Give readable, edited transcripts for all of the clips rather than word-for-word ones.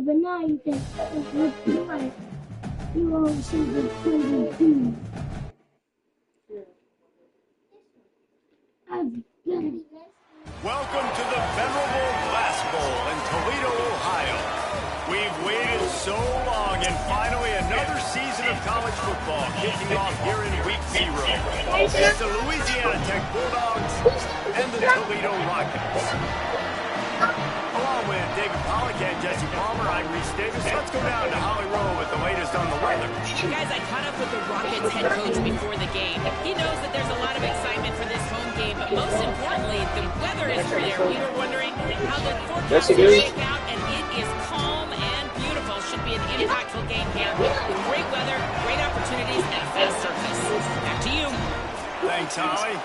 But now you can play. You always see the pretty team. Welcome to the venerable Glass Bowl in Toledo, Ohio. We've waited so long, and finally another season of college football kicking off here in Week 0. It's the Louisiana Tech Bulldogs and the Toledo Rockets. Along with David Pollack and Jesse Palmer, I'm Reese Davis. Let's go down to Holly Rowe with the latest on the weather. Guys, I caught up with the Rockets head coach before the game. He knows that there's a lot of excitement for this home game, but most importantly, the weather is there. We were wondering how the forecast will shake out, and it is calm and beautiful. Should be an impactful game here with great weather, great opportunities, and fast surface. Back to you. Thanks, Holly.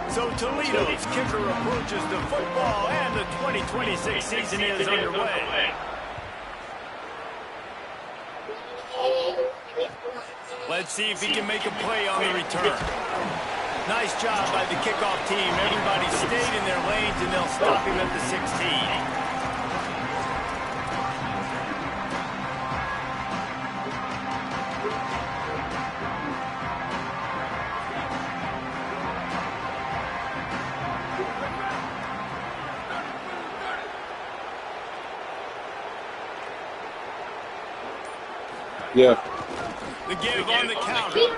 So Toledo's kicker approaches the football, and the 2026 season is underway. Let's see if he can make a play on the return. Nice job by the kickoff team. Everybody stayed in their lanes, and they'll stop him at the 16. Yeah. The give on the counter.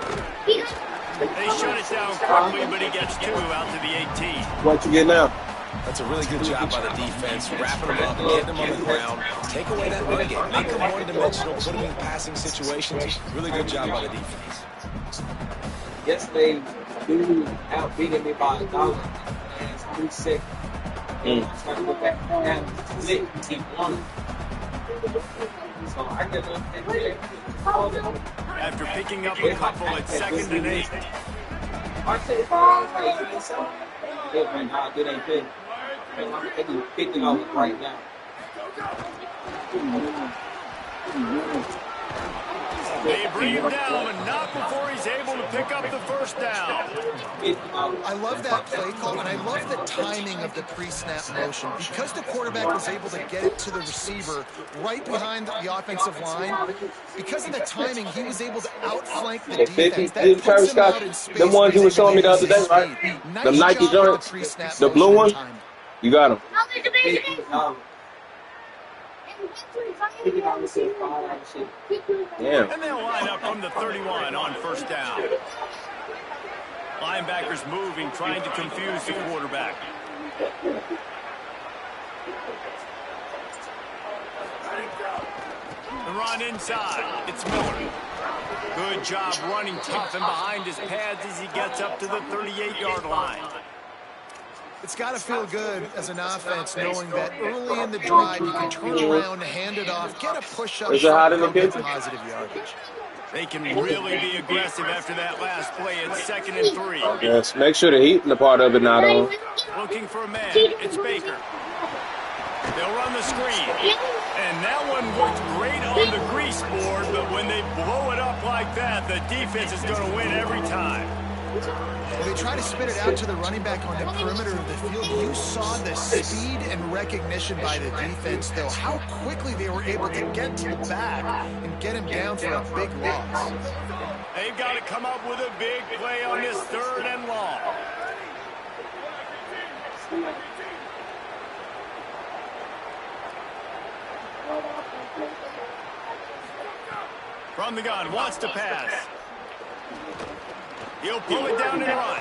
They shut it down quickly, but he gets 2 out to the 18. What you get now? That's a really good job by the defense, wrapping them up, getting them on the ground, take away that run game, make them one-dimensional, put them in passing situations. Really good job by the defense. Yesterday, dude outbeating me by $1. And it's 3-6. I'm trying to go back down to 6. He won. So I get after picking up a couple at 2nd and 8. I said, yeah, man, nah, it ain't good. I'm taking $50 right now. They bring him down, but not before he's able to pick up the first down. I love that play call, and I love the timing of the pre-snap motion. Because the quarterback was able to get it to the receiver right behind the offensive line, because of the timing, he was able to outflank the defense. That puts him out in space. The ones you were showing me the other day, right? The Nike joints, the blue one? You got them. Yeah. And they'll line up from the 31 on first down. Linebackers moving, trying to confuse the quarterback. The run inside. It's Miller. Good job running tough and behind his pads as he gets up to the 38-yard line. It's got to feel good as an offense knowing that early in the drive you can turn around, hand it off, get a push-up shot, and get positive yardage. They can really be aggressive after that last play. It's 2nd and 3. Yes, make sure the heat in the part of it not on. Looking for a man. It's Baker. They'll run the screen. And that one worked great on the grease board, but when they blow it up like that, the defense is going to win every time. When they try to spit it out to the running back on the perimeter of the field, you saw the speed and recognition by the defense, though, how quickly they were able to get to the back and get him down for a big loss. They've got to come up with a big play on this 3rd and long. From the gun, wants to pass. He'll pull it down and run.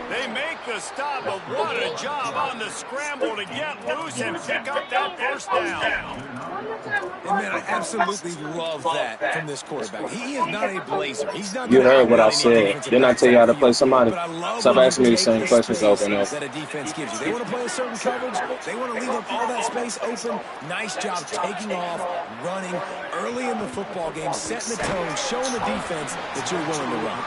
They make the stop, but what a job on the scramble to get loose and pick up that first down. And man, I absolutely love that from this quarterback. He is not a blazer. He's not. You heard what I said. Didn't I tell you how to play somebody? Stop asking me the same questions over and over. That a defense gives you. They want to play a certain coverage. They want to leave up all that space open. Nice job taking off, running early in the football game, setting the tone, showing the defense that you're willing to run.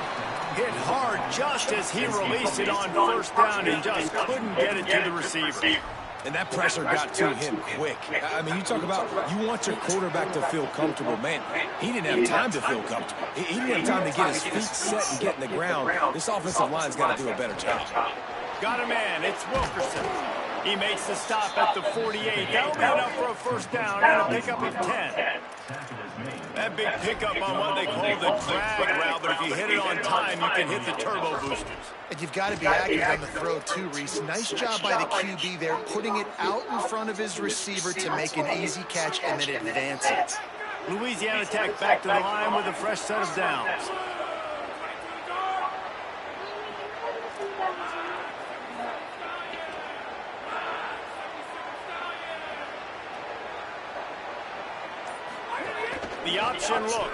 Hit hard just as he released it on 1st down and just couldn't get it to the receiver. And that pressure got to him quick. I mean, you talk about you want your quarterback to feel comfortable. Man, he didn't have time to feel comfortable. He didn't have time to get his feet set and get in the ground. This offensive line's got to do a better job. Got a man. It's Wilkerson. He makes the stop at the 48. That'll be enough for a 1st down and a pickup of 10. That big pickup on what they call the drag route, but if you hit it on time, you can hit the turbo boosters. And you've got to be accurate on the throw, too, Reese. Nice job by the QB there, putting it out in front of his receiver to make an easy catch and then advance it. Louisiana Tech back to the line with a fresh set of downs. The option look.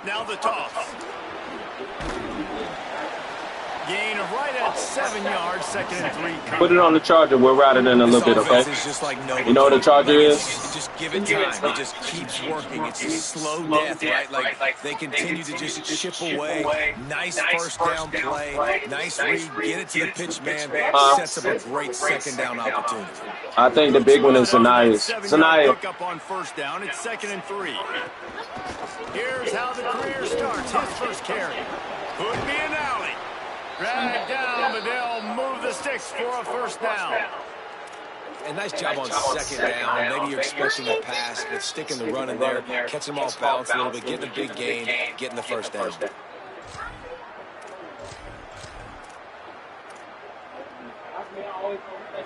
Now the toss. Gain of right at 7 yards, 2nd and 3. Put it on the charger. We'll ride it in a little bit, okay? You know what the charger is? Just give it time. It just keeps working. It's a slow death, right? Like they continue to just chip away. Nice 1st down play. Nice read. Get it to the pitch man. Sets up a great 2nd down opportunity. I think the big one is Zanias. Zanias. Pick up on 1st down. It's 2nd and 3. Here's how the career starts. His first carry. Could be an alley. Drag down, but they'll move the sticks for a 1st down. And nice job on 2nd down. Maybe you're expecting a pass, but sticking the run in there, catching them off balance a little bit, getting a big gain, getting the 1st down.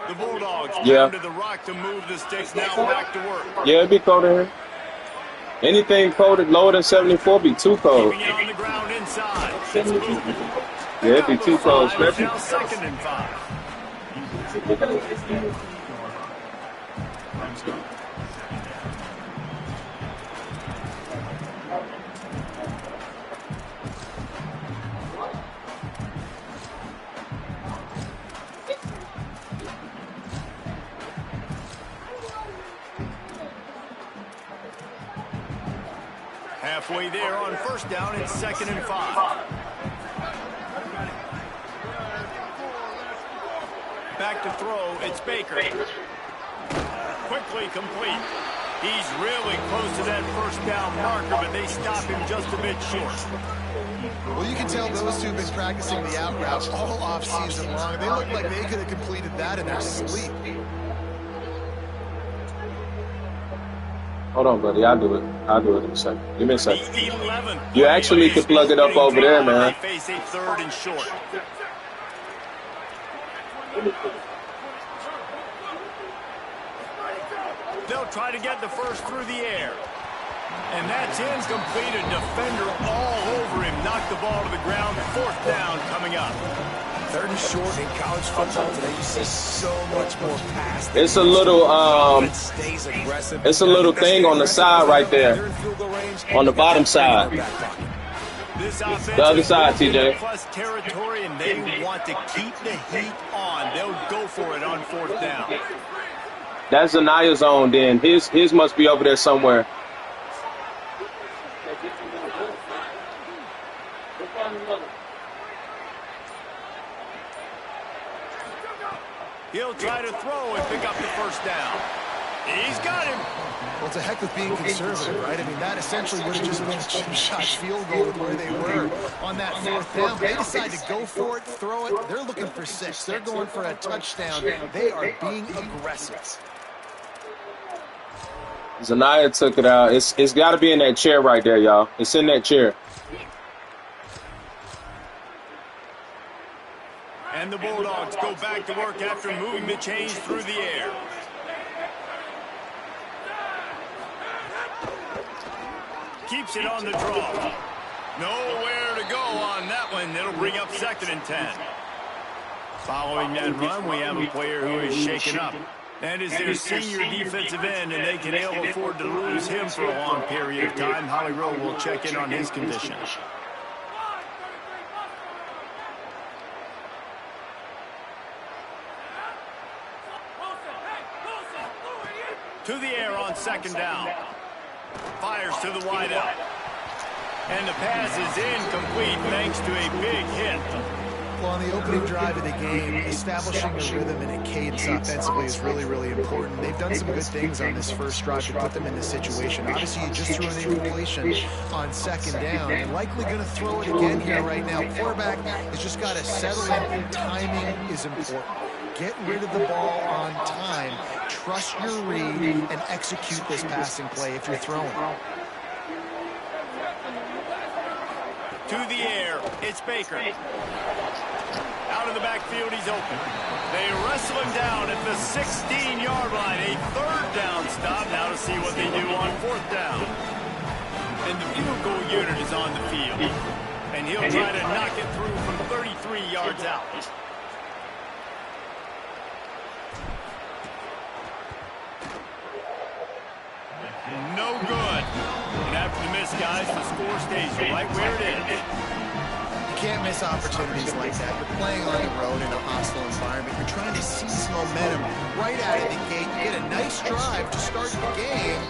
The Bulldogs down to the rock to move the sticks. Now back to work. Yeah, it'd be cold in here. Anything cold lower than 74 be too cold. Keeping it on the ground inside. It's moving. Yeah, it'd be too cold, especially. Now 2nd and 5. Halfway there on 1st down, it's 2nd and 5. Back to throw, it's Baker. Quickly complete. He's really close to that 1st down marker, but they stop him just a bit short. Well, you can tell those two have been practicing the out route all offseason long. They look like they could have completed that in their sleep. Hold on, buddy. I'll do it. I'll do it in a second. Give me a second. You actually could plug it up over there, man. They face a 3rd and short. They'll try to get the first through the air. And that's incomplete. A defender all over him. Knocked the ball to the ground. 4th down coming up. Third and short in college football today, you see so much more pass. It's a little it's a little thing on the side right there, on the bottom side. The other side, TJ. Plus territory, and they want to keep the heat on. They'll go for it on 4th down. That's Zaniah zone. Then his must be over there somewhere. He'll try to throw and pick up the 1st down. He's got him. Well, it's a heck of being conservative, right? I mean, that essentially would have just been a chip shot field goal with where they were on that 4th down. They decide to go for it, throw it. They're looking for 6. They're going for a touchdown. They are being aggressive. Zaniah took it out. It's got to be in that chair right there, y'all. It's in that chair. And the Bulldogs go back to work after moving the chains through the air. Keeps it on the draw. Nowhere to go on that one. It'll bring up 2nd and 10. Following that run, we have a player who is shaken up. That is their senior defensive end, and they can ill afford to lose him for a long period of time. Holly Rowe will check in on his condition. To the air on 2nd down. Fires to the wideout. And the pass is incomplete thanks to a big hit. Well, on the opening drive of the game, establishing a rhythm and a cadence offensively is really, really important. They've done some good things on this first drive to put them in this situation. Obviously, you just threw an incompletion on 2nd down. You're likely going to throw it again here right now. Quarterback has just got to settle in. Timing is important. Get rid of the ball on time. Trust your read and execute this passing play if you're throwing. To the air, it's Baker. Out of the backfield, he's open. They wrestle him down at the 16-yard line. A 3rd down stop. Now to see what they do on 4th down. And the field goal unit is on the field. And he'll try to knock it through from 33 yards out. No good. And after the miss, guys, the score stays right where it is. You can't miss opportunities like that. You're playing on the road in a hostile environment. You're trying to seize momentum right out of the gate. You get a nice drive to start the game,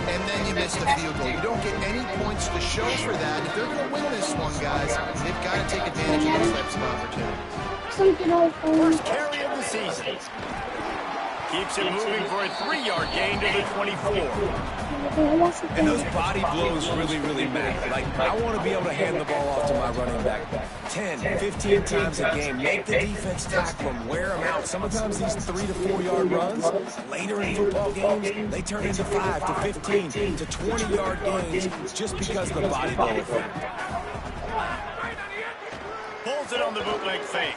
and then you miss the field goal. You don't get any points to show for that. If they're going to win this one, guys, they've got to take advantage of those types of opportunities. First carry of the season. Keeps it moving for a 3-yard gain to the 24. And those body blows really, really matter. Like, I want to be able to hand the ball off to my running back 10, 15 times a game. Make the defense tackle them, wear them out. Sometimes these 3 to 4 yard runs, later in football games, they turn into 5 to 15 to 20-yard gains just because of the body blow effect. Pulls it on the bootleg fake.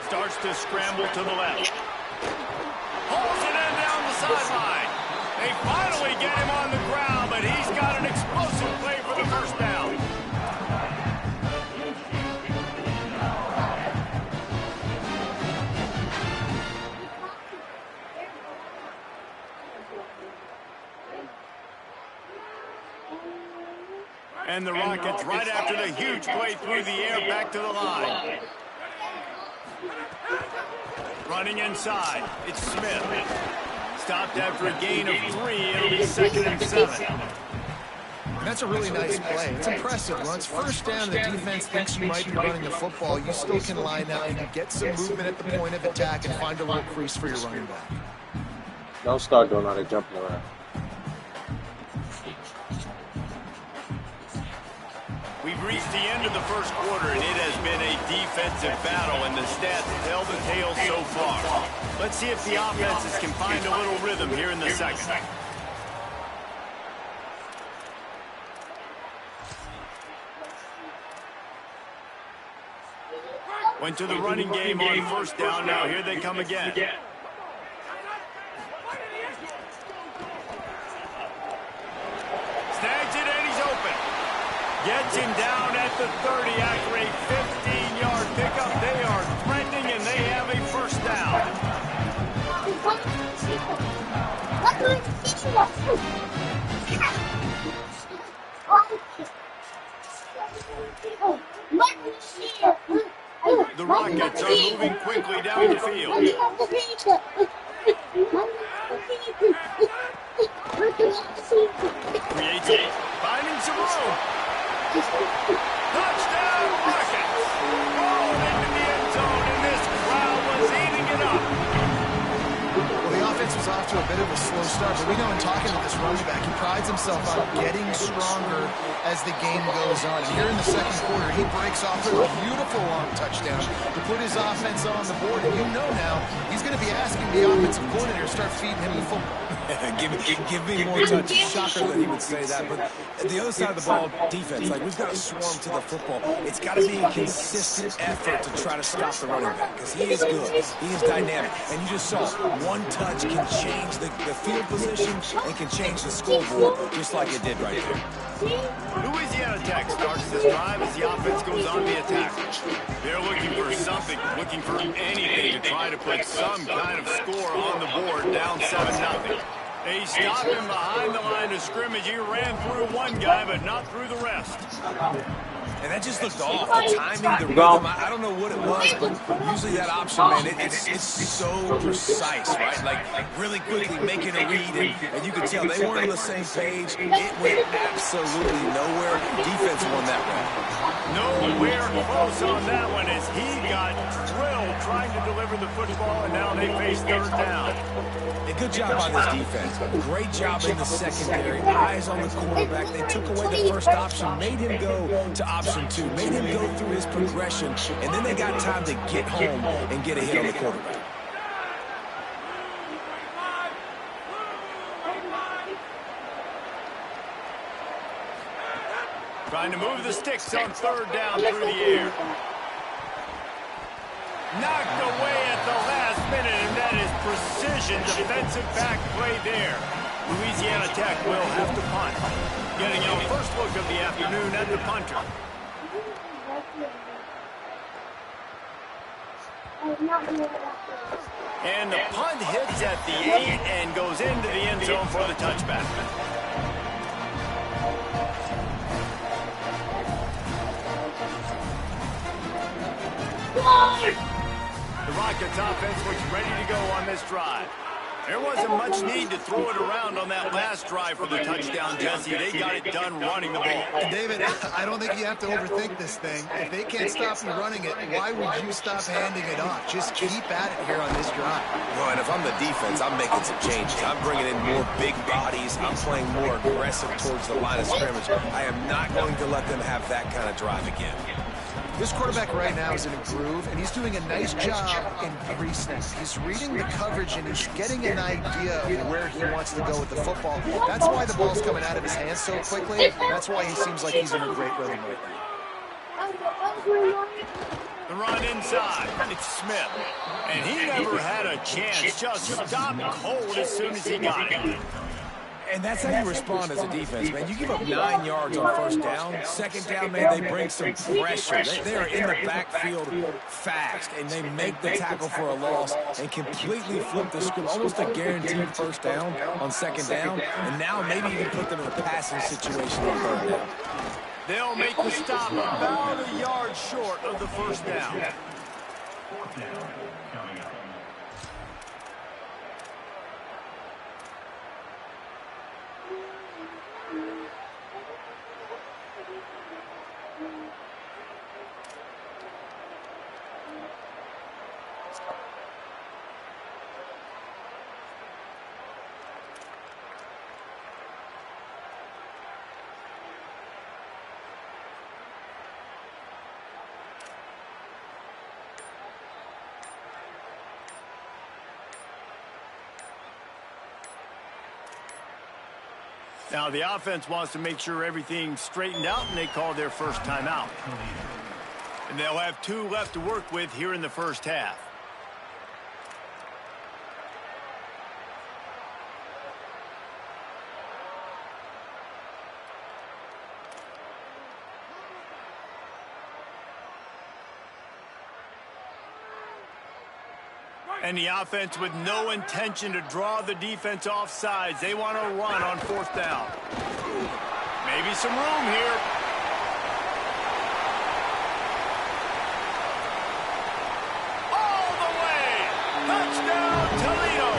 Starts to scramble to the left. Pulls it in down the sideline. They finally get him on the ground, but he's got an explosive play for the 1st down. And the Rockets, right after the huge play through the air, back to the line. Running inside, it's Smith. Stopped after a gain of 3. It'll be 2nd and 7. And that's a really nice play. It's impressive. When it's 1st down and the defense thinks you might be running the football, you still can line up and get some movement at the point of attack and find a little crease for your running back. Don't start doing all that jumping around. We've reached the end of the 1st quarter, and it has been a defensive battle, and the stats tell the tale so far. Let's see if the offenses can find a little rhythm here in the 2nd. Went to the running game on 1st down. Now here they come again. Snags it, and he's open. Gets him down at the 30 after a 15-yard pickup. They are threatening The Rockets are moving quickly down the field. Creates it, finding some room. Touchdown Rockets! Rolled into the end zone, and this crowd was eating it up. Well, the offense was off to a bit of a slow start, but we know in talking to this running back, he prides himself on getting stronger as the game goes on. And here in the second quarter, he breaks off with a beautiful long touchdown to put his offense on the board. And you know now, he's going to be asking the offensive coordinator to start feeding him the football. give me more touches. Shocker that he would say that. But the other side of the ball, defense, like we've got to swarm to the football. It's got to be a consistent effort to try to stop the running back because he is good. He is dynamic. And you just saw one touch can change the field position and can change the scoreboard just like it did right there. Louisiana Tech starts this drive as the offense goes on the attack. They're looking for something, looking for anything to try to put some kind of score on the board, down 7-0. They stopped him behind the line of scrimmage. He ran through one guy, but not through the rest. And that just looked off. The timing, the rhythm, I don't know what it was, but usually that option, man, it's so precise, right? Like really quickly making a read, and you could tell they weren't on the same page. It went absolutely nowhere. Defense won that one. Nowhere close on that one as he got drilled trying to deliver the football, and now they face third down. A good job by this defense. Great job in the secondary. Eyes on the quarterback. They took away the first option, made him go to option 2, made him go through his progression, and then they got time to get home and get a hit on the quarterback. Trying to move the sticks on third down through the air. Knocked away at the last minute, and that is precision defensive back play there. Louisiana Tech will have to punt. Getting our first look of the afternoon at the punter. And the punt hits at the 8 and goes into the end zone for the touchback. The Rockets offense looks ready to go on this drive. There wasn't much need to throw it around on that last drive for the touchdown, Jesse. They got it done running the ball. David, I don't think you have to overthink this thing. If they can't stop you running it, why would you stop handing it off? Just keep at it here on this drive. Well, and if I'm the defense, I'm making some changes. I'm bringing in more big bodies. I'm playing more aggressive towards the line of scrimmage. I am not going to let them have that kind of drive again. This quarterback right now is in a groove, and he's doing a nice job in pre-snap. He's reading the coverage, and he's getting an idea of where he wants to go with the football. That's why the ball's coming out of his hands so quickly. That's why he seems like he's in a great rhythm right now. The run inside. It's Smith. And he never had a chance. Just stopped cold as soon as he got it. And that's how you respond as a defense, man. You give up 9 yards on first down. Second down, man, they bring some pressure. They are in the backfield fast, and they make the tackle for a loss and completely flip the script. Almost a guaranteed first down on second down, and now maybe even put them in a passing situation on third down. They'll make the stop about a yard short of the first down. Now, the offense wants to make sure everything's straightened out, and they call their first timeout. And they'll have 2 left to work with here in the first half. And the offense with no intention to draw the defense off sides. They want to run on 4th down. Maybe some room here. All the way. Touchdown, Toledo.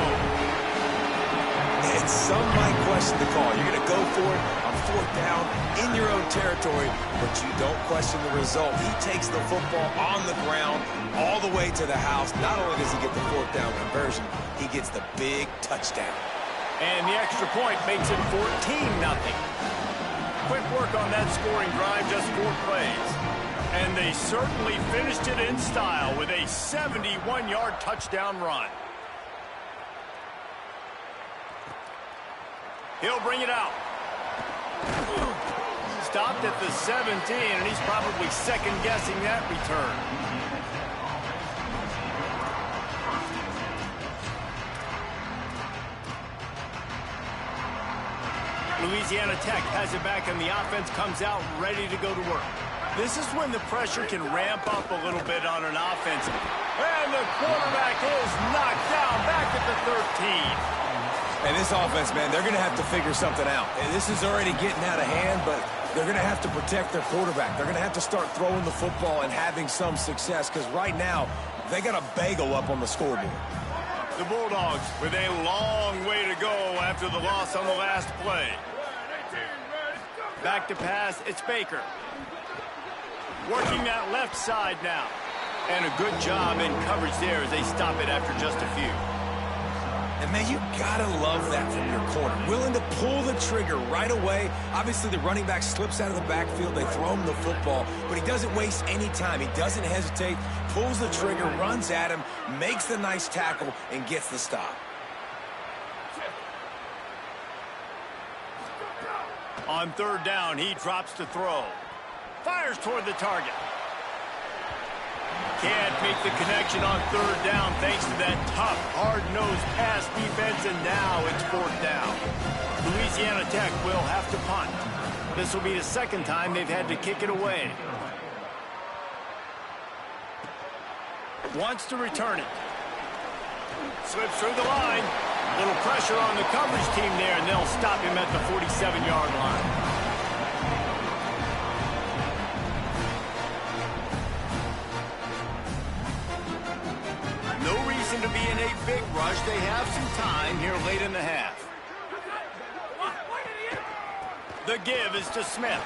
And some might question the call. You're going to go for it on 4th down in your own territory, but you don't question the result. He takes the football on the ground all the way to the house. Not only does he get the 4th down conversion, he gets the big touchdown. And the extra point makes it 14-0. Quick work on that scoring drive, just 4 plays. And they certainly finished it in style with a 71-yard touchdown run. He'll bring it out. Stopped at the 17, and he's probably second-guessing that return. Louisiana Tech has it back, and the offense comes out ready to go to work. This is when the pressure can ramp up a little bit on an offense. And the quarterback is knocked down back at the 13. And this offense, man, they're going to have to figure something out. And this is already getting out of hand, but they're going to have to protect their quarterback. They're going to have to start throwing the football and having some success, because right now they got a bagel up on the scoreboard. The Bulldogs with a long way to go after the loss on the last play. Back to pass, it's Baker. Working that left side now. And a good job in coverage there as they stop it after just a few. And, man, you got to love that from your corner. Willing to pull the trigger right away. Obviously, the running back slips out of the backfield. They throw him the football, but he doesn't waste any time. He doesn't hesitate, pulls the trigger, runs at him, makes the nice tackle, and gets the stop. On 3rd down, he drops to throw. Fires toward the target. Can't make the connection on 3rd down thanks to that tough, hard-nosed pass defense, and now it's 4th down. Louisiana Tech will have to punt. This will be the 2nd time they've had to kick it away. Wants to return it. Slips through the line. Little pressure on the coverage team there, and they'll stop him at the 47-yard line. To be in a big rush. They have some time here late in the half. The give is to Smith.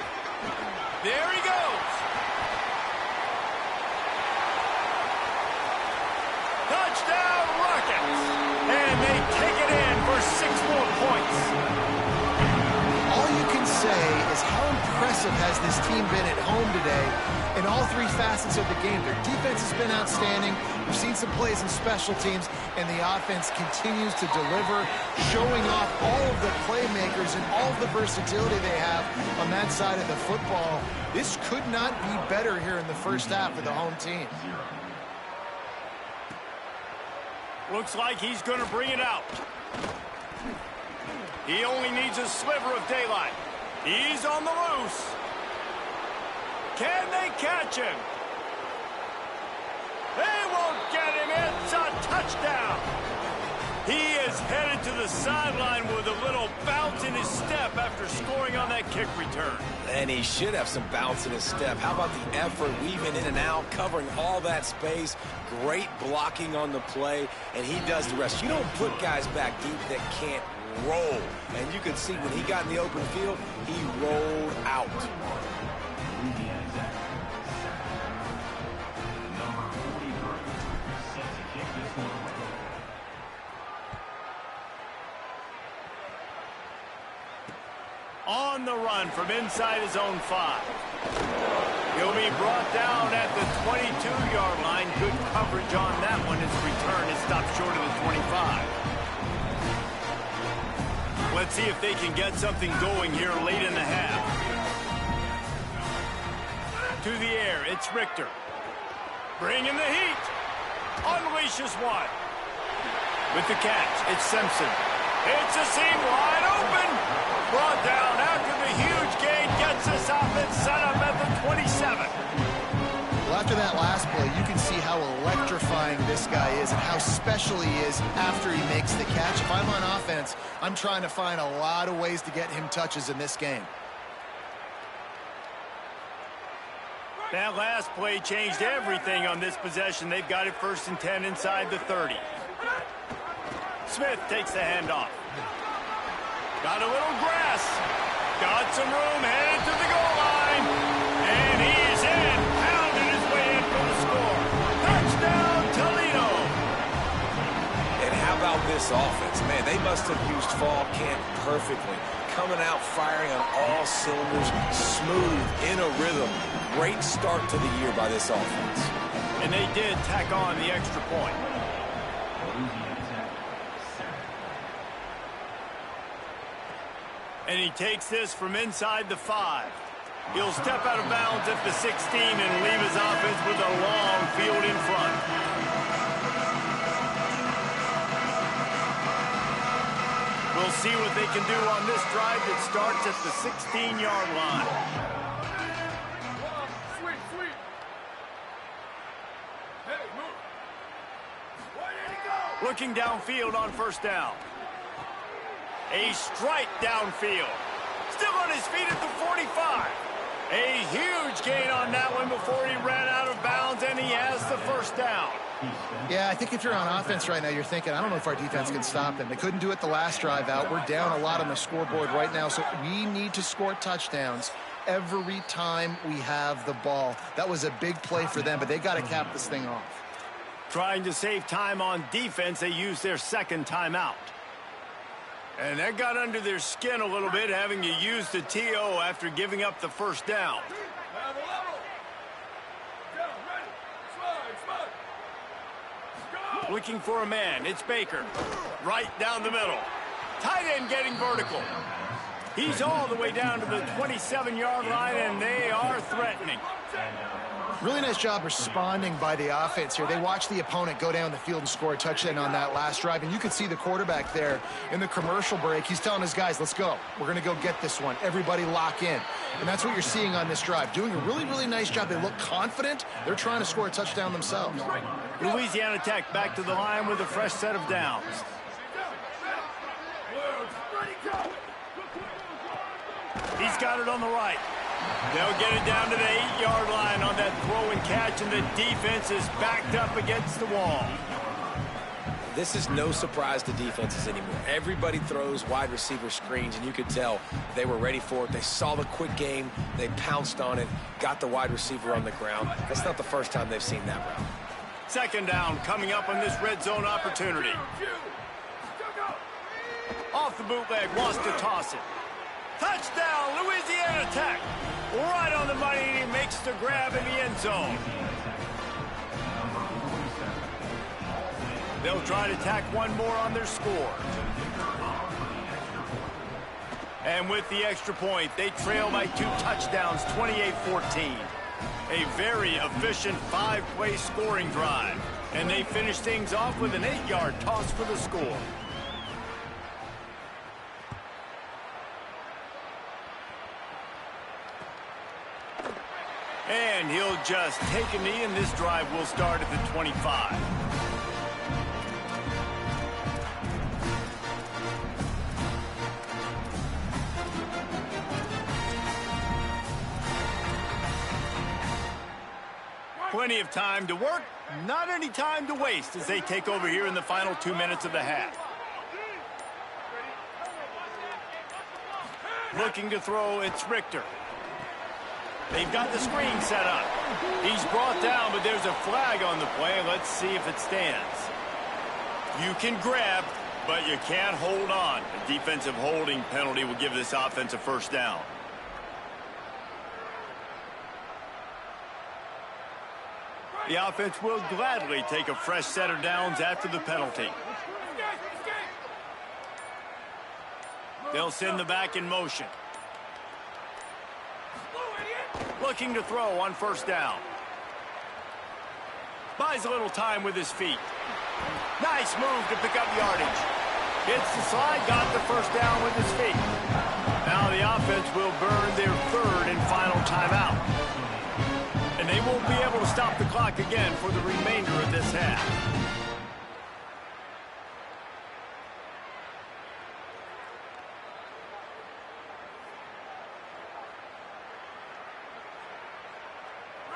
There he goes. Touchdown Rockets. And they take it in for 6 more points. All you can say is how impressive has this team been at home today in all 3 facets of the game. Their defense has been outstanding. We've seen some plays in special teams, and the offense continues to deliver, showing off all of the playmakers and all of the versatility they have on that side of the football. This could not be better here in the first half for the home team. Looks like he's going to bring it out. He only needs a sliver of daylight. He's on the loose. Can they catch him? They won't get him. It's a touchdown. He is headed to the sideline with a little bounce in his step after scoring on that kick return. And he should have some bounce in his step. How about the effort, weaving in and out, covering all that space, great blocking on the play, and he does the rest. You don't put guys back deep that can't roll. And you can see when he got in the open field, he rolled out. On the run from inside his own 5. He'll be brought down at the 22-yard line. Good coverage on that one. His return is stopped short of the 25. Let's see if they can get something going here late in the half. To the air, it's Richter. Bringing the heat. Unleashes one. With the catch, it's Simpson. It's a seam wide open. Brought down after the huge gain, gets this offense set up at the 27. Well, after that last play, you can see how electrifying this guy is and how special especially is after he makes the catch. If I'm on offense, I'm trying to find a lot of ways to get him touches in this game. That last play changed everything on this possession. They've got it 1st and 10 inside the 30. Smith takes the handoff. Got a little grass. Got some room, headed to the goal line. And he is in. Pounded his way in for the score. Touchdown, Toledo. And how about this offense? Man, they must have used fall camp perfectly. Coming out firing on all cylinders, smooth, in a rhythm. Great start to the year by this offense. And they did tack on the extra point. And he takes this from inside the 5. He'll step out of bounds at the 16 and leave his offense with a long field in front. We'll see what they can do on this drive that starts at the 16-yard line. Looking downfield on 1st down. A strike downfield. Still on his feet at the 45. A huge gain on that one before he ran out of bounds, and he has the 1st down. Yeah, I think if you're on offense right now, you're thinking, I don't know if our defense can stop them. They couldn't do it the last drive out. We're down a lot on the scoreboard right now, so we need to score touchdowns every time we have the ball. That was a big play for them, but they got to cap this thing off. Trying to save time on defense, they used their 2nd timeout. And that got under their skin a little bit, having to use the TO after giving up the 1st down. Looking for a man. It's Baker. Right down the middle. Tight end getting vertical. He's all the way down to the 27-yard line, and they are threatening. Really nice job responding by the offense here. They watched the opponent go down the field and score a touchdown on that last drive. And you could see the quarterback there in the commercial break. He's telling his guys, let's go. We're going to go get this one. Everybody lock in. And that's what you're seeing on this drive. Doing a really, really nice job. They look confident. They're trying to score a touchdown themselves. Louisiana Tech back to the line with a fresh set of downs. He's got it on the right. They'll get it down to the 8-yard line on that throw and catch, and the defense is backed up against the wall. This is no surprise to defenses anymore. Everybody throws wide receiver screens, and you could tell they were ready for it. They saw the quick game. They pounced on it, got the wide receiver on the ground. That's not the first time they've seen that route. 2nd down coming up on this red zone opportunity. Off the bootleg, wants to toss it. Touchdown, Louisiana Tech. Right on the money, and he makes the grab in the end zone. They'll try to tack one more on their score. And with the extra point, they trail by 2 touchdowns, 28-14. A very efficient 5-play scoring drive. And they finish things off with an 8-yard toss for the score. And he'll just take a knee, and this drive will start at the 25. Plenty of time to work, not any time to waste as they take over here in the final 2 minutes of the half. Looking to throw, it's Richter. They've got the screen set up. He's brought down, but there's a flag on the play. Let's see if it stands. You can grab, but you can't hold on. A defensive holding penalty will give this offense a 1st down. The offense will gladly take a fresh set of downs after the penalty. They'll send the back in motion. Looking to throw on 1st down. Buys a little time with his feet. Nice move to pick up yardage. Hits the slide, got the 1st down with his feet. Now the offense will burn their 3rd and final timeout. And they won't be able to stop the clock again for the remainder of this half.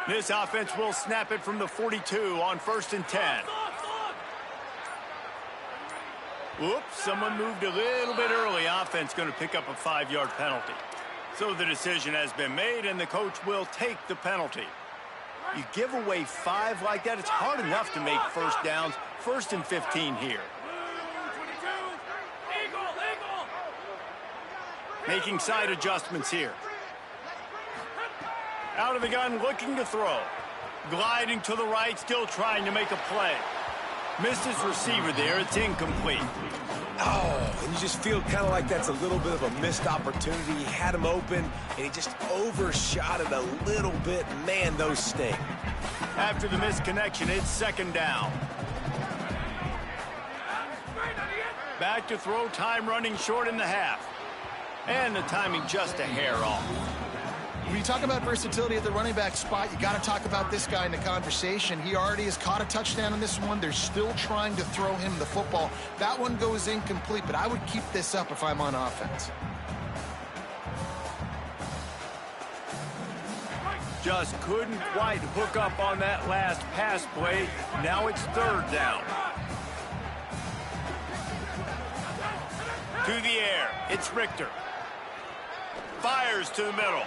This offense will snap it from the 42 on 1st and 10. Whoops, someone moved a little bit early. Offense going to pick up a 5-yard penalty. So the decision has been made, and the coach will take the penalty. You give away 5 like that, it's hard enough to make first downs. 1st and 15 here. Making side adjustments here. Out of the gun, looking to throw. Gliding to the right, still trying to make a play. Missed his receiver there. It's incomplete. Oh, and you just feel kind of like that's a little bit of a missed opportunity. He had him open, and he just overshot it a little bit. Man, those sting. After the missed connection, it's 2nd down. Back to throw, time running short in the half. And the timing just a hair off. When you talk about versatility at the running back spot, you got to talk about this guy in the conversation. He already has caught a touchdown on this one. They're still trying to throw him the football. That one goes incomplete, but I would keep this up if I'm on offense. Just couldn't quite hook up on that last pass play. Now it's 3rd down. To the air, it's Richter. Fires to the middle.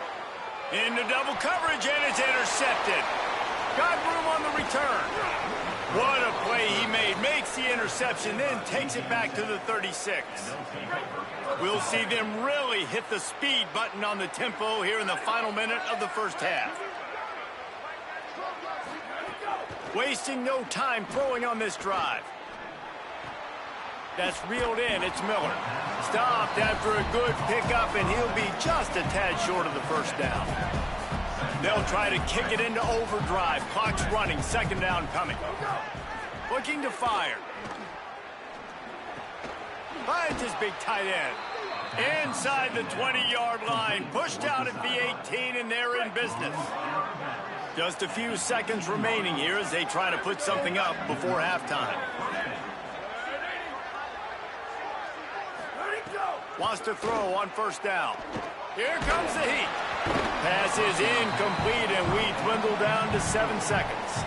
Into double coverage, and it's intercepted. Got room on the return. What a play he made. Makes the interception, then takes it back to the 36. We'll see them really hit the speed button on the tempo here in the final minute of the 1st half. Wasting no time throwing on this drive. That's reeled in. It's Miller. Stopped after a good pickup, and he'll be just a tad short of the 1st down. They'll try to kick it into overdrive. Clock's running. 2nd down coming. Looking to fire. Finds his big tight end. Inside the 20-yard line. Pushed out at the 18, and they're in business. Just a few seconds remaining here as they try to put something up before halftime. Wants to throw on 1st down. Here comes the heat. Pass is incomplete, and we dwindle down to 7 seconds.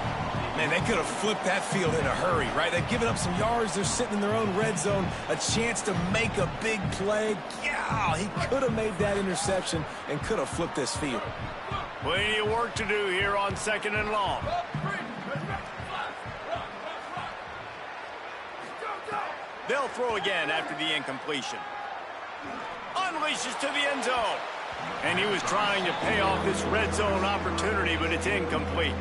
Man, they could have flipped that field in a hurry, right? They've given up some yards. They're sitting in their own red zone. A chance to make a big play. Yeah, he could have made that interception and could have flipped this field. Plenty of work to do here on 2nd and long. They'll throw again after the incompletion. Unleashes to the end zone. And he was trying to pay off this red zone opportunity, but it's incomplete.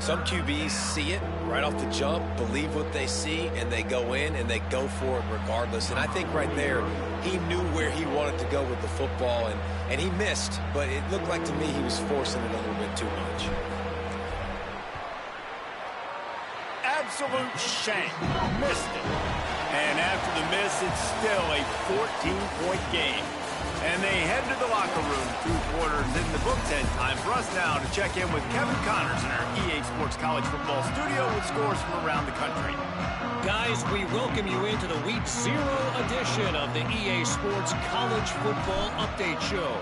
Some QBs see it right off the jump, believe what they see, and they go in and they go for it regardless. And I think right there, he knew where he wanted to go with the football, and he missed, but it looked like to me he was forcing it a little bit too much. Absolute shank. Missed it. And after the miss, it's still a 14-point game. And they head to the locker room. 2 quarters in the books, and time for us now to check in with Kevin Connors in our EA Sports College Football studio with scores from around the country. Guys, we welcome you into the Week 0 edition of the EA Sports College Football Update Show.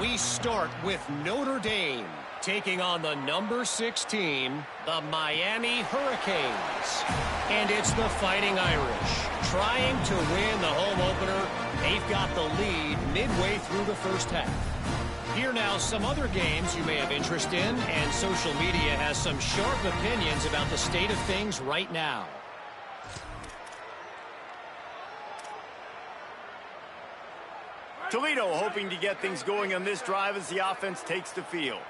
We start with Notre Dame taking on the number 6 team, the Miami Hurricanes. And it's the Fighting Irish trying to win the home opener. They've got the lead midway through the 1st half. Here now some other games you may have interest in, and social media has some sharp opinions about the state of things right now. Toledo hoping to get things going on this drive as the offense takes the field.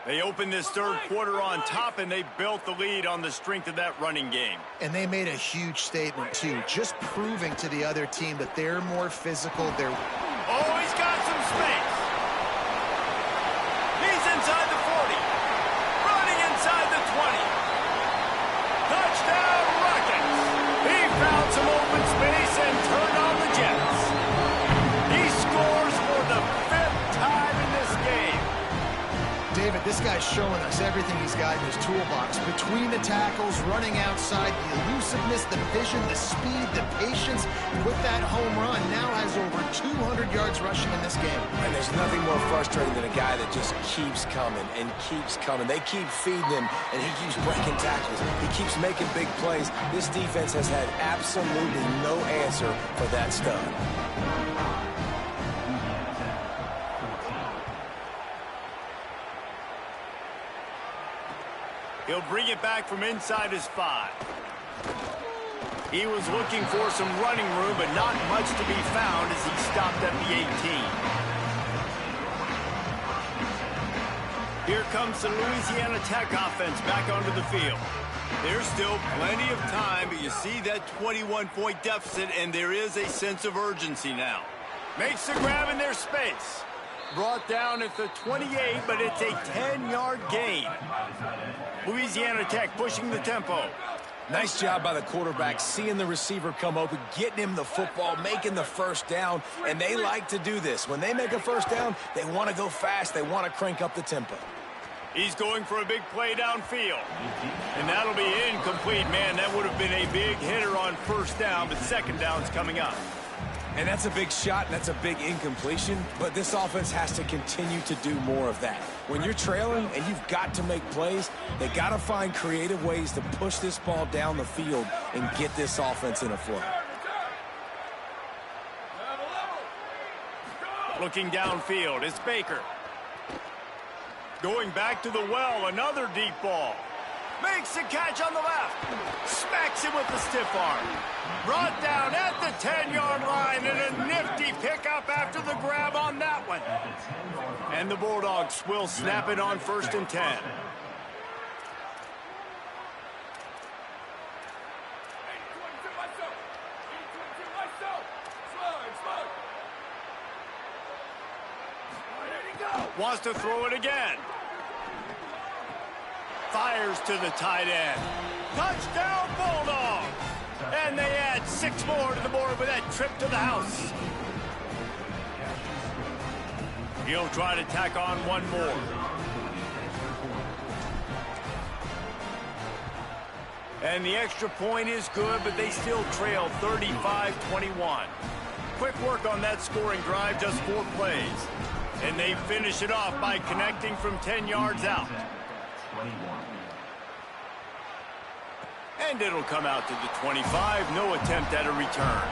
They opened this 3rd quarter on top, and they built the lead on the strength of that running game. And they made a huge statement, too, just proving to the other team that they're more physical. They're... Oh, he's got some space. He's inside the 40. Running inside the 20. Touchdown, Rockets. He found some open space and turned on the Jets. He scores for the 5th time in this game. David, this guy's showing us everything he's got in his toolbox. Between the tackles, running outside, the elusiveness, the vision, the speed, the patience. With that home run, now has over 200 yards rushing in this game. And there's nothing more frustrating than a guy that just keeps coming and keeps coming. They keep feeding him, and he keeps breaking tackles. He keeps making big plays. This defense has had absolutely no answer for that stud. He'll bring it back from inside his 5. He was looking for some running room, but not much to be found as he stopped at the 18. Here comes the Louisiana Tech offense back onto the field. There's still plenty of time, but you see that 21-point deficit, and there is a sense of urgency now. Makes the grab in their space. Brought down at the 28, but it's a 10-yard gain. Louisiana Tech pushing the tempo. Nice job by the quarterback, seeing the receiver come open, getting him the football, making the first down, and they like to do this. When they make a first down, they want to go fast. They want to crank up the tempo. He's going for a big play downfield. And that'll be incomplete. Man, that would have been a big hitter on first down, but second down's coming up. And that's a big shot, and that's a big incompletion, but this offense has to continue to do more of that. When you're trailing and you've got to make plays, they got to find creative ways to push this ball down the field and get this offense in a flow. Looking downfield, it's Baker. Going back to the well, another deep ball. Makes the catch on the left. Smacks him with the stiff arm. Brought down at the 10-yard line, and a nifty pickup after the grab on that one. And the Bulldogs will snap it on 1st and 10. Wants to throw it again. Fires to the tight end. Touchdown, Bulldogs! And they add 6 more to the board with that trip to the house. He'll try to tack on one more. And the extra point is good, but they still trail 35-21. Quick work on that scoring drive, just 4 plays. And they finish it off by connecting from 10 yards out. And it'll come out to the 25. No attempt at a return.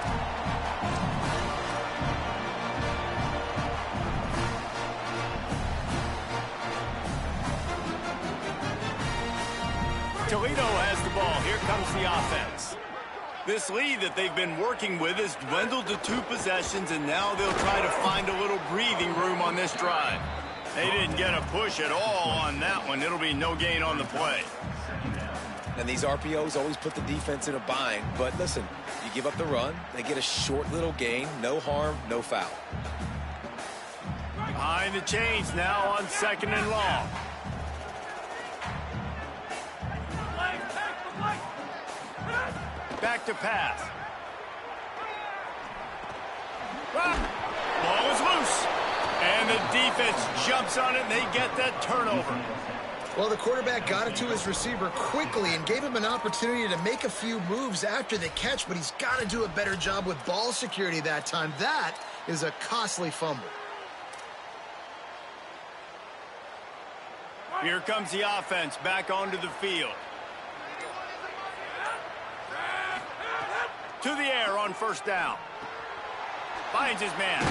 Toledo has the ball. Here comes the offense. This lead that they've been working with has dwindled to 2 possessions, and now they'll try to find a little breathing room on this drive. They didn't get a push at all on that one. It'll be no gain on the play. And these RPOs always put the defense in a bind. But listen, you give up the run, they get a short little gain. No harm, no foul. Behind the chains now on 2nd and long. Back to pass. Ball is loose. And the defense jumps on it, and they get that turnover. Well, the quarterback got it to his receiver quickly and gave him an opportunity to make a few moves after the catch, but he's got to do a better job with ball security that time. That is a costly fumble. Here comes the offense back onto the field. To the air on 1st down. Finds his man.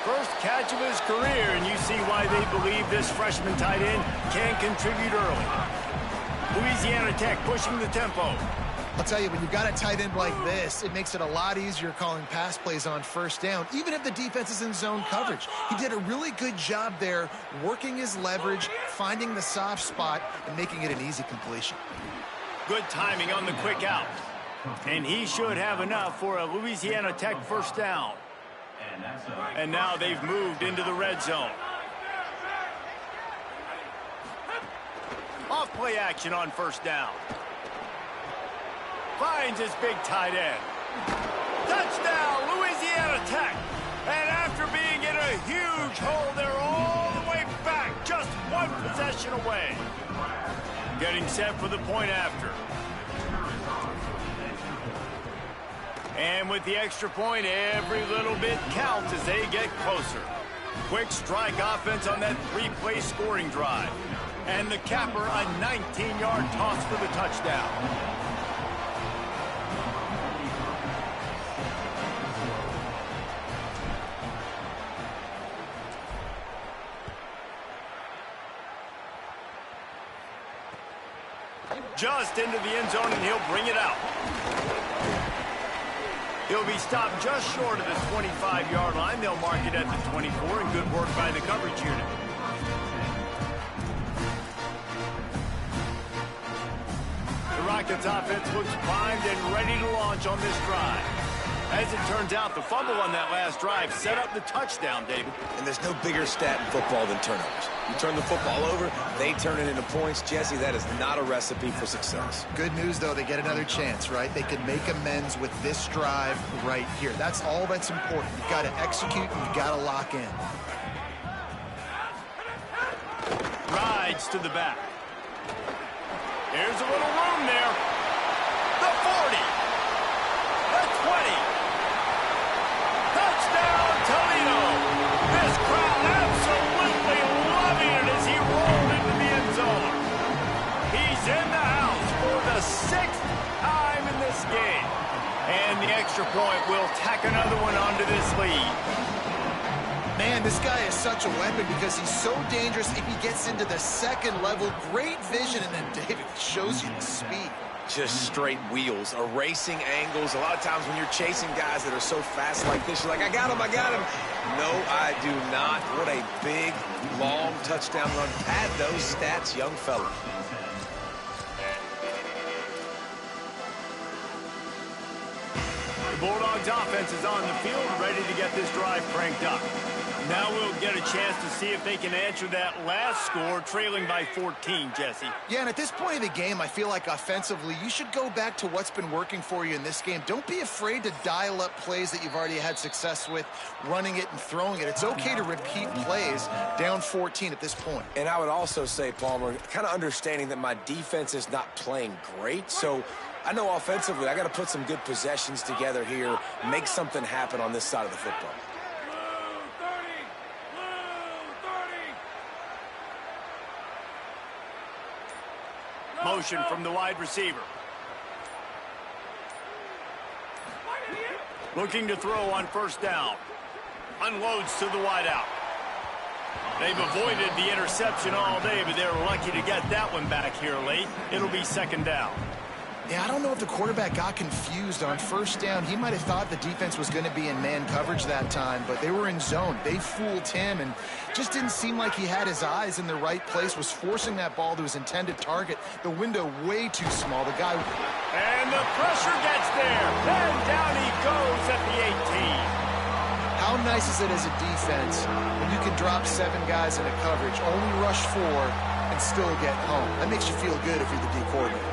First catch of his career, and you see why they believe this freshman tight end can contribute early. Louisiana Tech pushing the tempo. I'll tell you, when you've got a tight end like this, it makes it a lot easier calling pass plays on 1st down, even if the defense is in zone coverage. He did a really good job there, working his leverage, finding the soft spot, and making it an easy completion. Good timing on the quick out. And he should have enough for a Louisiana Tech 1st down. And now they've moved into the red zone. Off play action on 1st down. Finds his big tight end. Touchdown, Louisiana Tech. And after being in a huge hole, they're all the way back. Just 1 possession away. Getting set for the point after. And with the extra point, every little bit counts as they get closer. Quick strike offense on that three-play scoring drive. And the capper, a 19-yard toss for the touchdown. Just into the end zone, and he'll bring it out. He'll be stopped just short of the 25-yard line. They'll mark it at the 24, and good work by the coverage unit. The Rockets offense looks primed and ready to launch on this drive. As it turns out, the fumble on that last drive set up the touchdown, David. And there's no bigger stat in football than turnovers. You turn the football over, they turn it into points. Jesse, that is not a recipe for success. Good news, though, they get another chance, right? They can make amends with this drive right here. That's all that's important. You've got to execute and you've got to lock in. Rides to the back. There's a little room there. The 40. The 20. Touchdown, Toledo. This crowd absolutely loving it as he rolled into the end zone. He's in the house for the 6th time in this game. And the extra point will tack another one onto this lead. Man, this guy is such a weapon because he's so dangerous if he gets into the second level. Great vision, and then David shows you the speed. Just straight wheels, erasing angles. A lot of times when you're chasing guys that are so fast like this, you're like, I got him, I got him. No, I do not. What a big, long touchdown run. Pad those stats, young fella. The Bulldogs offense is on the field, ready to get this drive cranked up. Now we'll get a chance to see if they can answer that last score, trailing by 14, Jesse. Yeah, and at this point of the game, I feel like offensively, you should go back to what's been working for you in this game. Don't be afraid to dial up plays that you've already had success with, running it and throwing it. It's okay to repeat plays down 14 at this point. And I would also say, Palmer, kind of understanding that my defense is not playing great, so I know offensively I got to put some good possessions together here, make something happen on this side of the football. Motion from the wide receiver. Looking to throw on first down. Unloads to the wideout. They've avoided the interception all day, but they're lucky to get that one back here late. It'll be second down. Yeah, I don't know if the quarterback got confused on first down. He might have thought the defense was going to be in man coverage that time, but they were in zone. They fooled him and just didn't seem like he had his eyes in the right place, was forcing that ball to his intended target. The window way too small. The guy... And the pressure gets there. And down he goes at the 18. How nice is it as a defense when you can drop 7 guys in a coverage, only rush 4, and still get home? That makes you feel good if you're the D coordinator.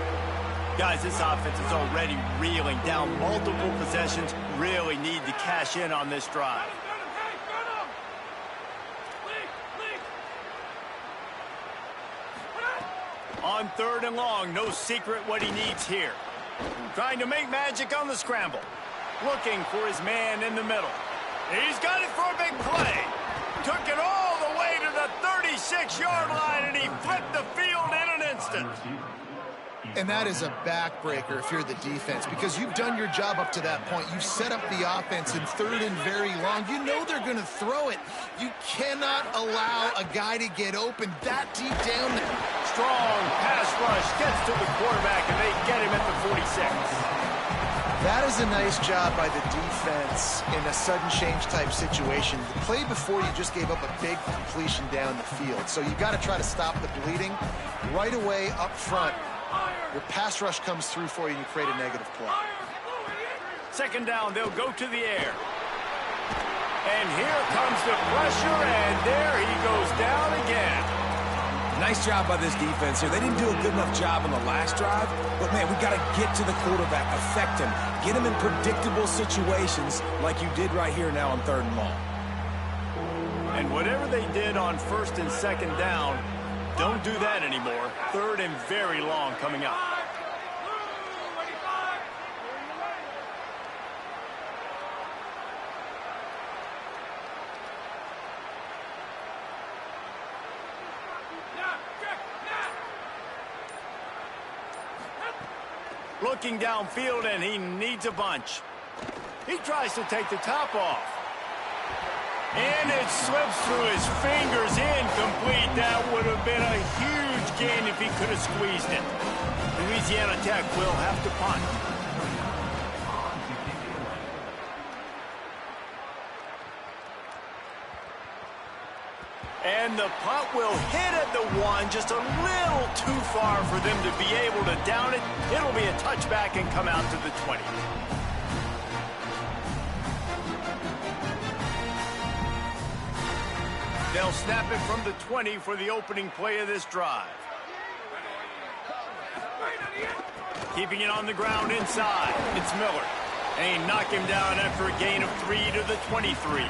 Guys, this offense is already reeling down multiple possessions. Really need to cash in on this drive. On third and long, no secret what he needs here. Trying to make magic on the scramble. Looking for his man in the middle. He's got it for a big play. Took it all the way to the 36-yard line, and he flipped the field in an instant. And that is a backbreaker if you're the defense, because you've done your job up to that point. You've set up the offense in third and very long. You know they're going to throw it. You cannot allow a guy to get open that deep down. Strong pass rush gets to the quarterback, and they get him at the 46. That is a nice job by the defense in a sudden change type situation. The play before, you just gave up a big completion down the field. So you got to try to stop the bleeding right away up front. Your pass rush comes through for you and you create a negative play. Second down, they'll go to the air. And here comes the pressure, and there he goes down again. Nice job by this defense here. They didn't do a good enough job on the last drive, but, man, we got to get to the quarterback, affect him, get him in predictable situations like you did right here now on third and long. And whatever they did on first and second down, Don't do that anymore. 3rd and very long coming up. Looking downfield, and he needs a bunch. He tries to take the top off. And it slips through his fingers, incomplete. That would have been a huge gain if he could have squeezed it. Louisiana Tech will have to punt. And the punt will hit at the 1, just a little too far for them to be able to down it. It'll be a touchback and come out to the 20. They'll snap it from the 20 for the opening play of this drive. Keeping it on the ground inside. It's Miller. And he knocked him down after a gain of 3 to the 23.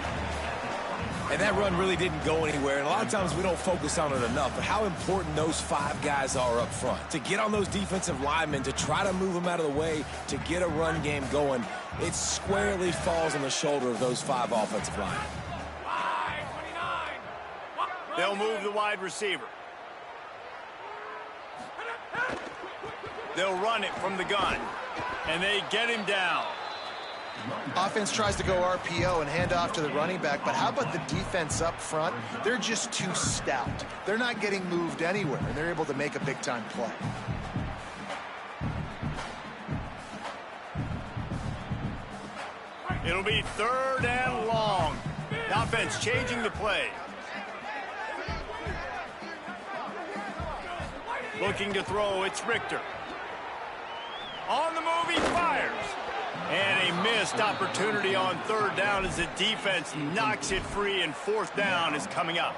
And that run really didn't go anywhere. And a lot of times we don't focus on it enough. But how important those 5 guys are up front. To get on those defensive linemen, to try to move them out of the way, to get a run game going, it squarely falls on the shoulder of those 5 offensive linemen. They'll move the wide receiver. They'll run it from the gun. And they get him down. Offense tries to go RPO and hand off to the running back, but how about the defense up front? They're just too stout. They're not getting moved anywhere, and they're able to make a big-time play. It'll be 3rd and long. The offense changing the play. Looking to throw, it's Richter. On the move, he fires. And a missed opportunity on 3rd down as the defense knocks it free, and 4th down is coming up.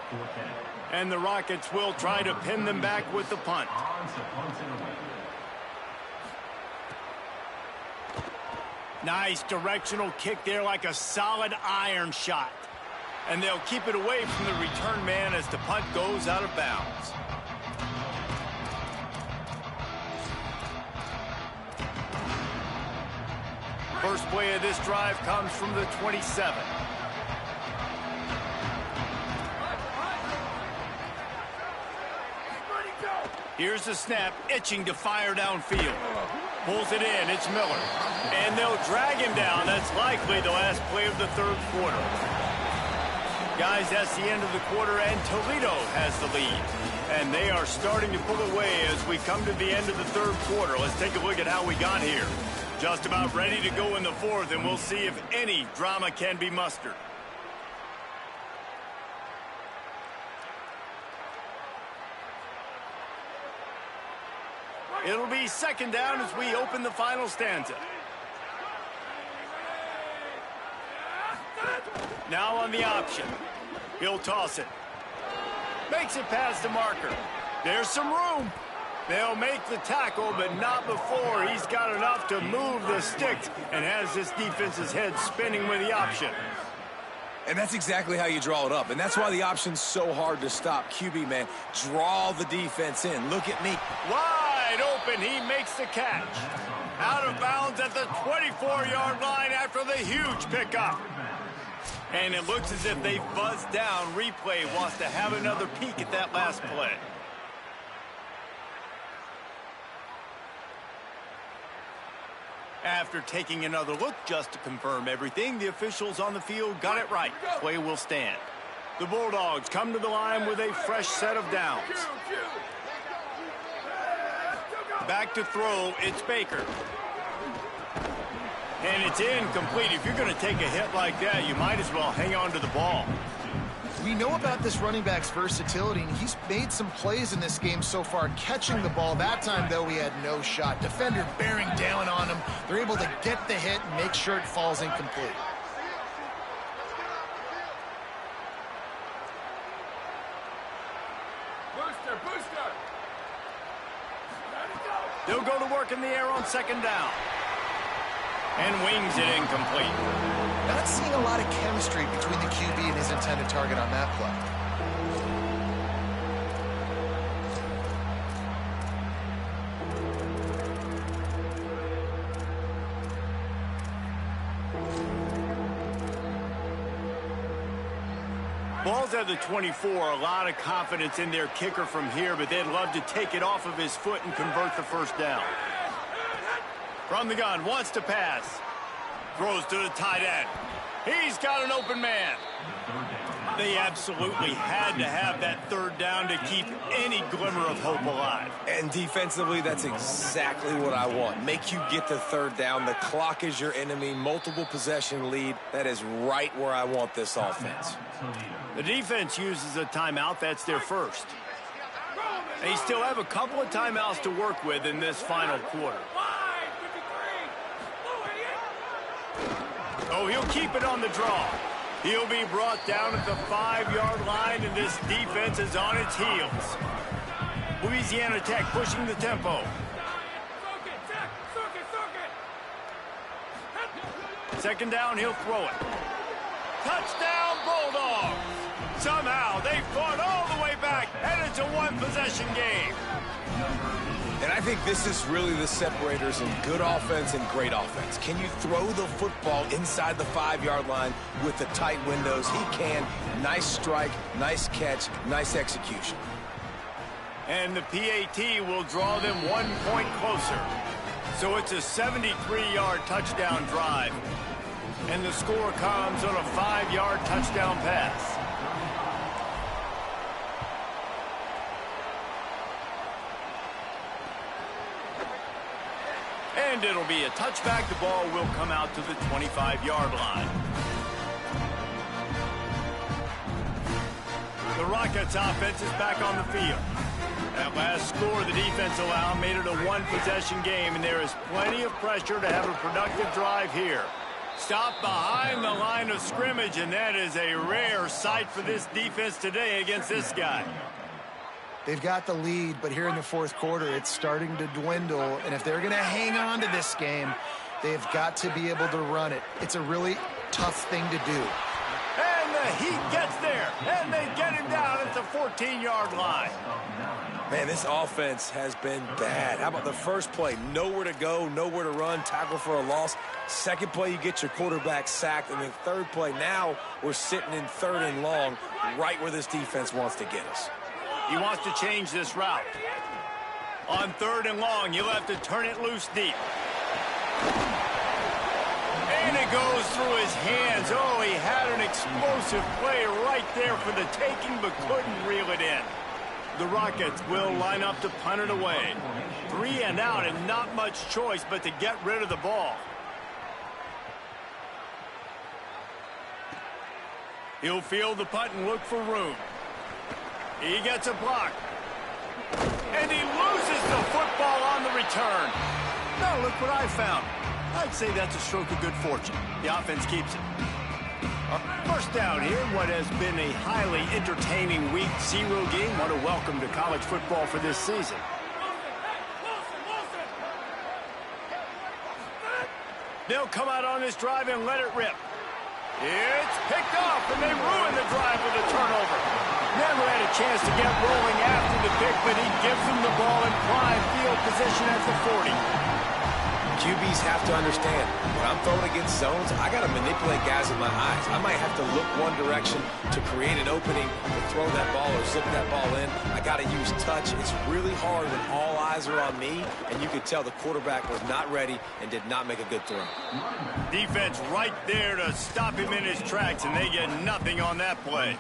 And the Rockets will try to pin them back with the punt. Nice directional kick there, like a solid iron shot. And they'll keep it away from the return man as the punt goes out of bounds. First play of this drive comes from the 27. Here's the snap, itching to fire downfield. Pulls it in, it's Miller. And they'll drag him down. That's likely the last play of the 3rd quarter. Guys, that's the end of the quarter, and Toledo has the lead. And they are starting to pull away as we come to the end of the 3rd quarter. Let's take a look at how we got here. Just about ready to go in the 4th, and we'll see if any drama can be mustered. It'll be 2nd down as we open the final stanza. Now on the option. He'll toss it. Makes it past the marker. There's some room. They'll make the tackle, but not before he's got enough to move the sticks and has this defense's head spinning with the option. And that's exactly how you draw it up. And that's why the option's so hard to stop. QB, man, draw the defense in. Look at me. Wide open, he makes the catch. Out of bounds at the 24-yard line after the huge pickup. And it looks as if they've buzzed down. Replay wants to have another peek at that last play. After taking another look just to confirm everything, the officials on the field got it right. Play will stand. The Bulldogs come to the line with a fresh set of downs. Back to throw, it's Baker. And it's incomplete. If you're going to take a hit like that, you might as well hang on to the ball. We know about this running back's versatility, and he's made some plays in this game so far catching the ball. That time, though, he had no shot. Defender bearing down on him. They're able to get the hit and make sure it falls incomplete. Booster. They'll go to work in the air on 2nd down. And wings it incomplete. Not seeing a lot of chemistry between the QB and his intended target on that play. Bills have the 24, a lot of confidence in their kicker from here, but they'd love to take it off of his foot and convert the first down. From the gun, wants to pass. Throws to the tight end. He's got an open man. They absolutely had to have that third down to keep any glimmer of hope alive. And defensively, that's exactly what I want. Make you get the third down. The clock is your enemy. Multiple possession lead. That is right where I want this offense. The defense uses a timeout. That's their first. They still have a couple of timeouts to work with in this final quarter. Oh, he'll keep it on the draw. He'll be brought down at the 5-yard line, and this defense is on its heels. Louisiana Tech pushing the tempo. Second down, he'll throw it. Touchdown, Bulldogs! Somehow, they fought all the way back, and it's a one-possession game. And I think this is really the separators in good offense and great offense. Can you throw the football inside the 5-yard line with the tight windows? He can. Nice strike, nice catch, nice execution. And the PAT will draw them 1 point closer. So it's a 73-yard touchdown drive. And the score comes on a 5-yard touchdown pass. And it'll be a touchback. The ball will come out to the 25-yard line. The Rockets offense is back on the field. That last score the defense allowed made it a one-possession game, and there is plenty of pressure to have a productive drive here. Stop behind the line of scrimmage, and that is a rare sight for this defense today against this guy. They've got the lead, but here in the fourth quarter, it's starting to dwindle. And if they're going to hang on to this game, they've got to be able to run it. It's a really tough thing to do. And the Heat gets there, and they get him down at the 14-yard line. Man, this offense has been bad. How about the first play? Nowhere to go, nowhere to run, tackle for a loss. Second play, you get your quarterback sacked. And then third play, now we're sitting in 3rd and long, right where this defense wants to get us. He wants to change this route. On 3rd and long, you'll have to turn it loose deep. And it goes through his hands. Oh, he had an explosive play right there for the taking, but couldn't reel it in. The Rockets will line up to punt it away. 3 and out, and not much choice but to get rid of the ball. He'll field the punt and look for room. He gets a block. And he loses the football on the return. Now look what I found. I'd say that's a stroke of good fortune. The offense keeps it. First down here, what has been a highly entertaining Week 0 game. What a welcome to college football for this season. They'll come out on this drive and let it rip. It's picked off, and they ruin the drive with a turnover. Never had a chance to get rolling after the pick, but he gives them the ball in prime field position at the 40. QBs have to understand, when I'm throwing against zones, I got to manipulate guys with my eyes. I might have to look one direction to create an opening to throw that ball or zip that ball in. I got to use touch. It's really hard when all eyes are on me, and you could tell the quarterback was not ready and did not make a good throw. Defense right there to stop him in his tracks, and they get nothing on that play.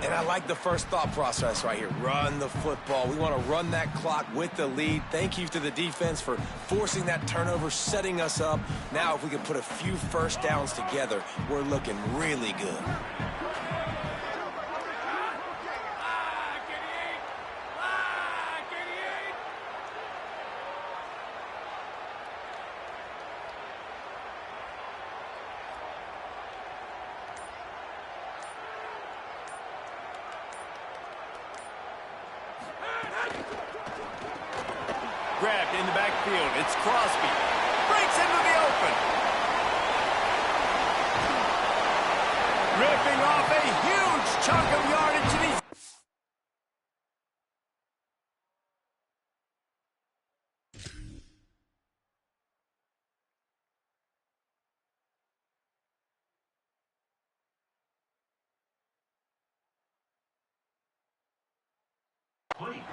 And I like the first thought process right here. Run the football. We want to run that clock with the lead. Thank you to the defense for forcing that turnover, setting us up. Now if we can put a few first downs together, we're looking really good. Grabbed in the backfield. It's Crosby. Breaks into the open. Ripping off a huge chunk of yardage, and he's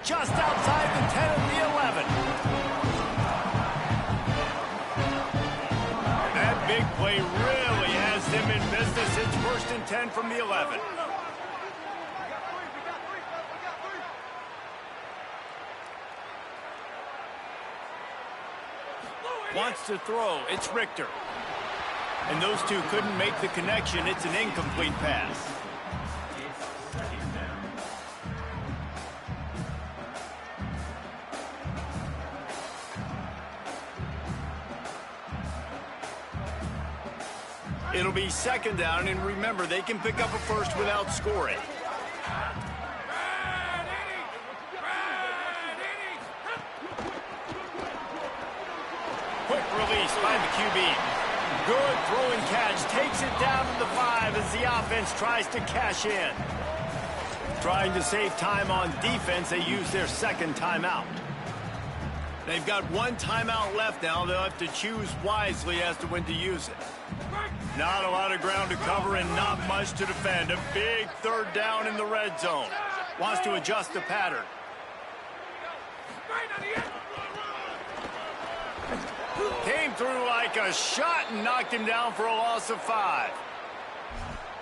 just outside the 10 of the 11. That big play really has them in business. It's 1st and 10 from the 11. Wants to throw. It's Richter. And those two couldn't make the connection. It's an incomplete pass. It'll be 2nd down, and remember, they can pick up a first without scoring. Quick release by the QB. Good throw and catch. Takes it down to the 5 as the offense tries to cash in. Trying to save time on defense, they use their 2nd timeout. They've got 1 timeout left now. They'll have to choose wisely as to when to use it. Not a lot of ground to cover and not much to defend. A big 3rd down in the red zone. Wants to adjust the pattern. Came through like a shot and knocked him down for a loss of 5.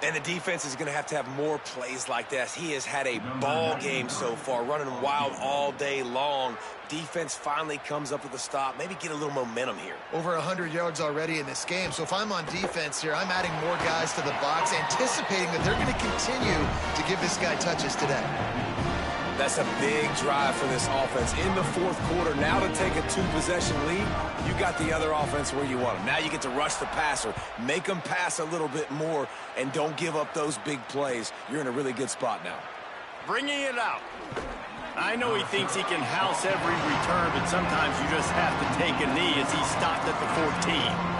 And the defense is going to have more plays like this. He has had a ball game so far, running wild all day long. Defense finally comes up with a stop. Maybe get a little momentum here. Over 100 yards already in this game. So if I'm on defense here, I'm adding more guys to the box, anticipating that they're going to continue to give this guy touches today. That's a big drive for this offense in the 4th quarter. Now to take a 2-possession lead, you got the other offense where you want them. Now you get to rush the passer, make them pass a little bit more, and don't give up those big plays. You're in a really good spot now. Bringing it out. I know he thinks he can house every return, but sometimes you just have to take a knee as he stopped at the 14.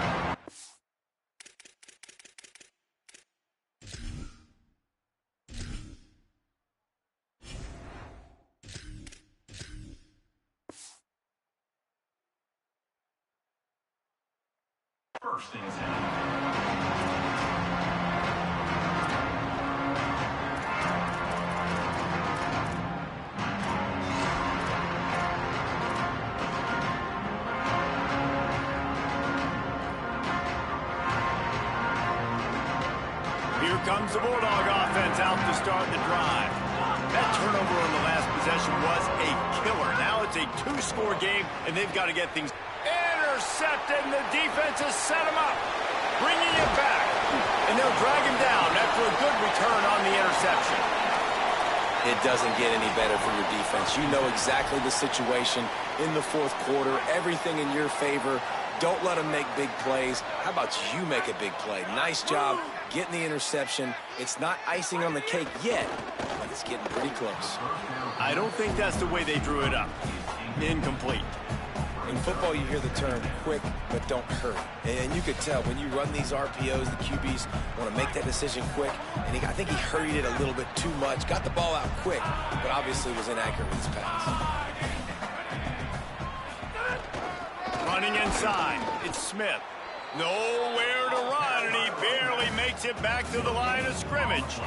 First things in. Here comes the Bulldog offense out to start the drive. That turnover on the last possession was a killer. Now it's a 2-score game, and they've got to get things intercepted, and the defense has set him up, bringing it back. And they'll drag him down after a good return on the interception. It doesn't get any better for your defense. You know exactly the situation in the 4th quarter, everything in your favor. Don't let them make big plays. How about you make a big play? Nice job getting the interception. It's not icing on the cake yet, but it's getting pretty close. I don't think that's the way they drew it up. Incomplete. In football, you hear the term quick, but don't hurry. And you could tell when you run these RPOs, the QBs want to make that decision quick. And I think he hurried it a little bit too much. Got the ball out quick, but obviously was inaccurate with his pass. Running inside. It's Smith. Nowhere to run, and he barely makes it back to the line of scrimmage.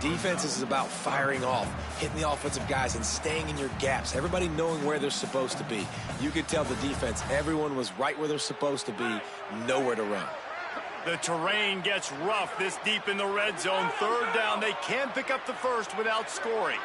Defense is about firing off, hitting the offensive guys, and staying in your gaps. Everybody knowing where they're supposed to be. You could tell the defense, everyone was right where they're supposed to be, nowhere to run. The terrain gets rough this deep in the red zone. 3rd down, they can pick up the first without scoring.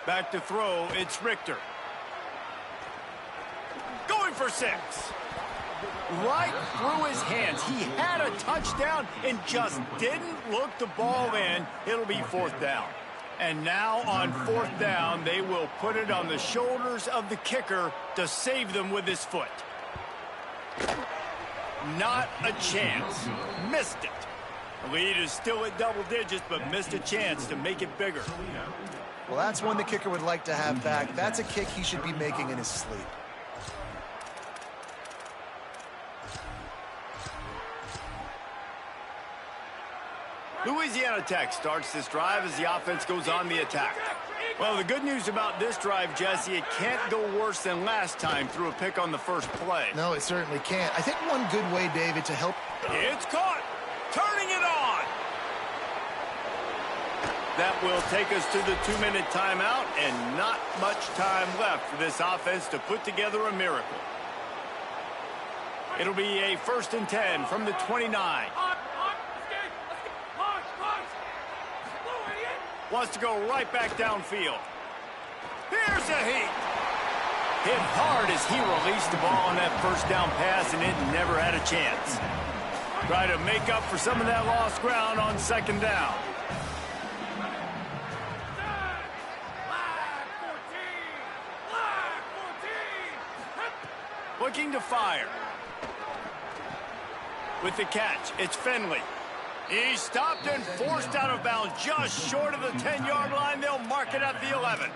Back to throw, it's Richter. Going for 6. Right through his hands. He had a touchdown and just didn't look the ball in. It'll be 4th down. And now on 4th down, they will put it on the shoulders of the kicker to save them with his foot. Not a chance. Missed it. The lead is still at double digits, but missed a chance to make it bigger. Well, that's one the kicker would like to have back. That's a kick he should be making in his sleep. Louisiana Tech starts this drive as the offense goes on the attack. Well, the good news about this drive, Jesse, it can't go worse than last time through a pick on the first play. No, it certainly can't. I think one good way, David, to help. It's caught. Turning it on. That will take us to the 2-minute timeout, and not much time left for this offense to put together a miracle. It'll be a 1st and 10 from the 29. Wants to go right back downfield. Here's a heat. Hit hard as he released the ball on that first down pass, and it never had a chance. Try to make up for some of that lost ground on 2nd down. Looking to fire. With the catch, it's Finley. He's stopped and forced out of bounds just short of the 10-yard line. They'll mark it at the 11.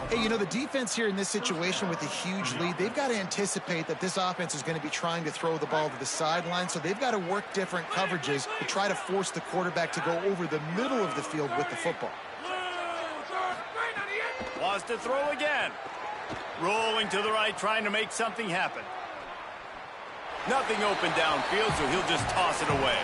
Hey, you know, the defense here in this situation with a huge lead, they've got to anticipate that this offense is going to be trying to throw the ball to the sideline, so they've got to work different coverages to try to force the quarterback to go over the middle of the field with the football. Wants to throw again. Rolling to the right, trying to make something happen. Nothing open downfield, so he'll just toss it away.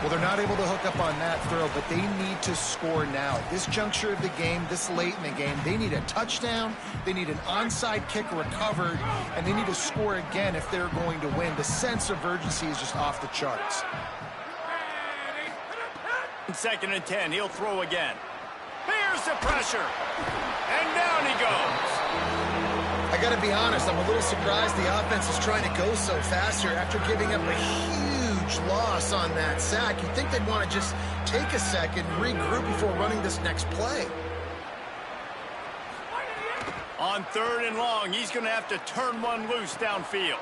Well, they're not able to hook up on that throw, but they need to score now. At this juncture of the game, this late in the game, they need a touchdown, they need an onside kick recovered, and they need to score again if they're going to win. The sense of urgency is just off the charts. 2nd and 10, he'll throw again. Here's the pressure, and down he goes. I got to be honest, I'm a little surprised the offense is trying to go so fast here after giving up a huge loss on that sack. You'd think they'd want to just take a second and regroup before running this next play. On 3rd and long, he's going to have to turn one loose downfield.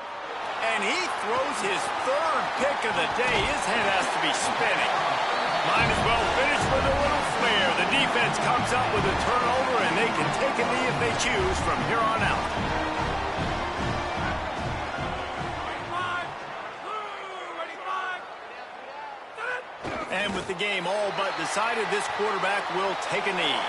And he throws his 3rd pick of the day. His head has to be spinning. Might as well finish with a little flair. The defense comes up with a turnover, and they can take a knee if they choose from here on out. And with the game all but decided, this quarterback will take a knee.